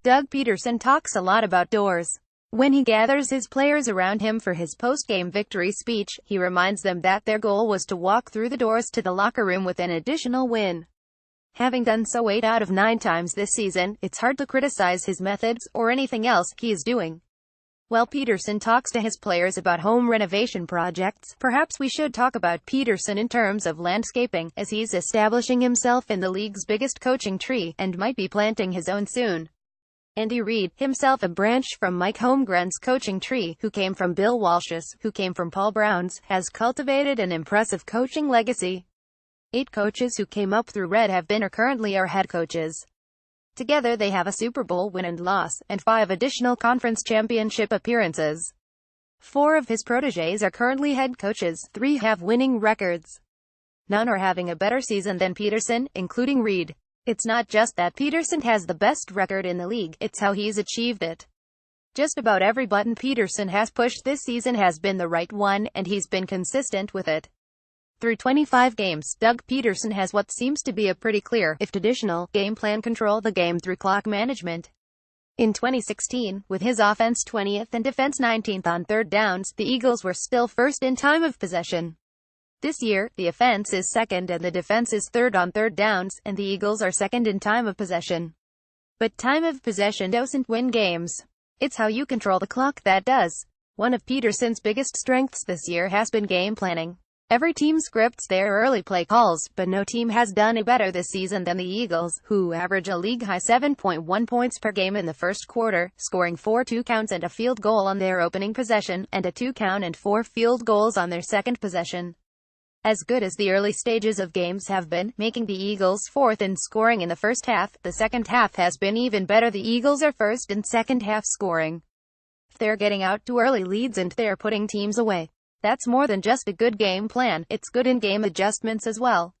Doug Pederson talks a lot about doors. When he gathers his players around him for his post-game victory speech, he reminds them that their goal was to walk through the doors to the locker room with an additional win. Having done so 8 out of 9 times this season, it's hard to criticize his methods, or anything else he is doing. While Pederson talks to his players about home renovation projects, perhaps we should talk about Pederson in terms of landscaping, as he's establishing himself in the league's biggest coaching tree, and might be planting his own soon. Andy Reid, himself a branch from Mike Holmgren's coaching tree, who came from Bill Walsh's, who came from Paul Brown's, has cultivated an impressive coaching legacy. 8 coaches who came up through Red have been or currently are head coaches. Together they have a Super Bowl win and loss, and 5 additional conference championship appearances. 4 of his protégés are currently head coaches, 3 have winning records. None are having a better season than Pederson, including Reid. It's not just that Pederson has the best record in the league, it's how he's achieved it. Just about every button Pederson has pushed this season has been the right one, and he's been consistent with it. Through 25 games, Doug Pederson has what seems to be a pretty clear, if traditional, game plan: control the game through clock management. In 2016, with his offense 20th and defense 19th on third downs, the Eagles were still first in time of possession. This year, the offense is second and the defense is third on third downs, and the Eagles are second in time of possession. But time of possession doesn't win games. It's how you control the clock that does. One of Pederson's biggest strengths this year has been game planning. Every team scripts their early play calls, but no team has done it better this season than the Eagles, who average a league-high 7.1 points per game in the first quarter, scoring 4 2-counts and a field goal on their opening possession, and a 2-count and 4 field goals on their second possession. As good as the early stages of games have been, making the Eagles 4th in scoring in the first half, the second half has been even better. The Eagles are first in second half scoring. If they're getting out to early leads and they're putting teams away, that's more than just a good game plan, it's good in-game adjustments as well.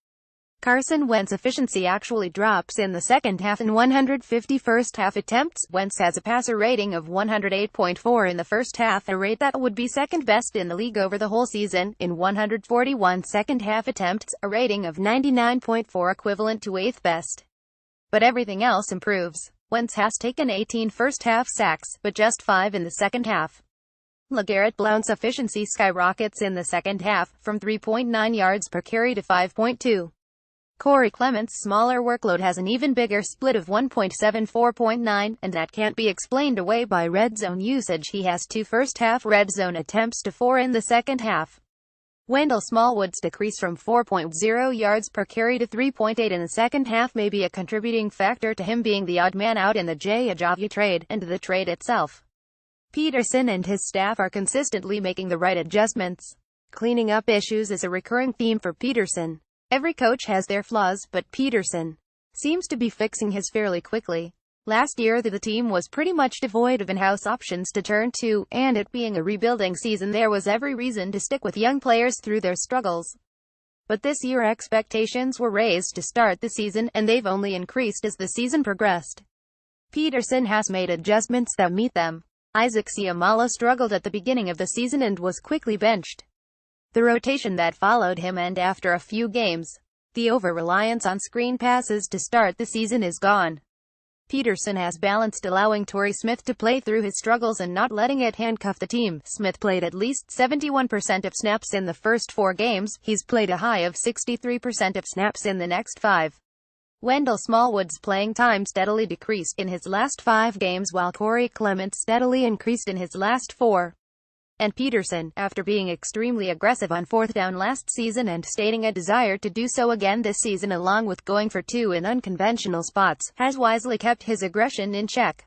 Carson Wentz's efficiency actually drops in the second half. In 150 first-half attempts, Wentz has a passer rating of 108.4 in the first half, a rate that would be second best in the league over the whole season. In 141 second-half attempts, a rating of 99.4 equivalent to 8th best. But everything else improves. Wentz has taken 18 first-half sacks, but just 5 in the second half. LeGarrette Blount's efficiency skyrockets in the second half, from 3.9 yards per carry to 5.2. Corey Clement's smaller workload has an even bigger split of 1.74.9, and that can't be explained away by red zone usage. He has 2 first-half red zone attempts to 4 in the second half. Wendell Smallwood's decrease from 4.0 yards per carry to 3.8 in the second half may be a contributing factor to him being the odd man out in the Jay Ajayi trade, and the trade itself. Pederson and his staff are consistently making the right adjustments. Cleaning up issues is a recurring theme for Pederson. Every coach has their flaws, but Pederson seems to be fixing his fairly quickly. Last year the team was pretty much devoid of in-house options to turn to, and it being a rebuilding season there was every reason to stick with young players through their struggles. But this year expectations were raised to start the season, and they've only increased as the season progressed. Pederson has made adjustments that meet them. Isaac Seumalo struggled at the beginning of the season and was quickly benched. The rotation that followed him, and after a few games, the over-reliance on screen passes to start the season is gone. Pederson has balanced allowing Torrey Smith to play through his struggles and not letting it handcuff the team. Smith played at least 71% of snaps in the first 4 games. He's played a high of 63% of snaps in the next 5. Wendell Smallwood's playing time steadily decreased in his last 5 games, while Corey Clement steadily increased in his last 4. And Pederson, after being extremely aggressive on 4th down last season and stating a desire to do so again this season along with going for 2 in unconventional spots, has wisely kept his aggression in check.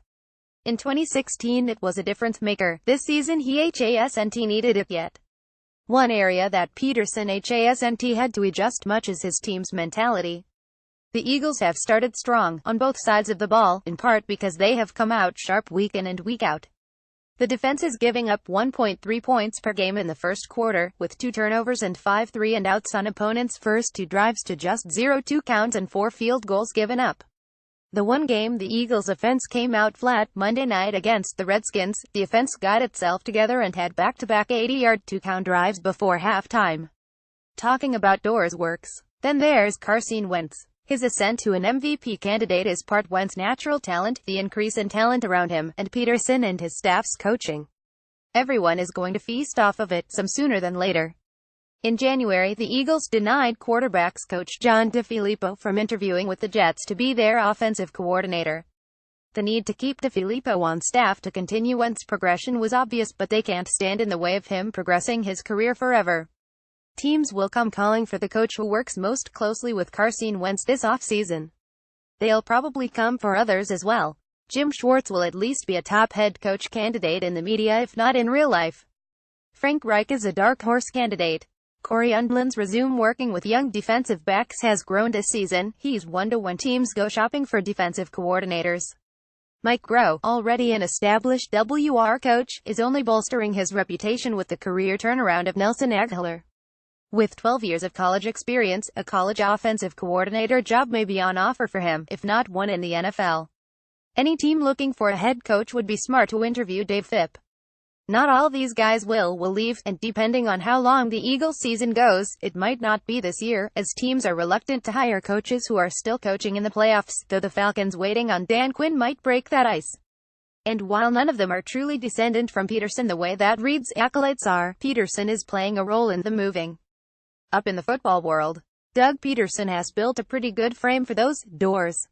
In 2016 it was a difference maker. This season he hasn't needed it yet. One area that Pederson hasn't had to adjust much is his team's mentality. The Eagles have started strong, on both sides of the ball, in part because they have come out sharp week in and week out. The defense is giving up 1.3 points per game in the first quarter, with 2 turnovers and 5 3-and-outs on opponents' first 2 drives to just 0 2-counts and 4 field goals given up. The one game the Eagles' offense came out flat, Monday night against the Redskins, the offense got itself together and had back-to-back 80-yard 2-count drives before halftime. Talking about doors works. Then there's Carson Wentz. His ascent to an MVP candidate is part Wentz' natural talent, the increase in talent around him, and Pederson and his staff's coaching. Everyone is going to feast off of it, some sooner than later. In January, the Eagles denied quarterbacks coach John DeFilippo from interviewing with the Jets to be their offensive coordinator. The need to keep DeFilippo on staff to continue Wentz's progression was obvious, but they can't stand in the way of him progressing his career forever. Teams will come calling for the coach who works most closely with Carson Wentz this offseason. They'll probably come for others as well. Jim Schwartz will at least be a top head coach candidate in the media if not in real life. Frank Reich is a dark horse candidate. Corey Undlin's resume working with young defensive backs has grown this season. He's one to when teams go shopping for defensive coordinators. Mike Groh, already an established WR coach, is only bolstering his reputation with the career turnaround of Nelson Agholor. With 12 years of college experience, a college offensive coordinator job may be on offer for him, if not one in the NFL. Any team looking for a head coach would be smart to interview Dave Phipp. Not all these guys will leave, and depending on how long the Eagles season goes, it might not be this year, as teams are reluctant to hire coaches who are still coaching in the playoffs, though the Falcons waiting on Dan Quinn might break that ice. And while none of them are truly descendant from Pederson the way that Reid's acolytes are, Pederson is playing a role in the moving up in the football world. Doug Pederson has built a pretty good frame for those doors.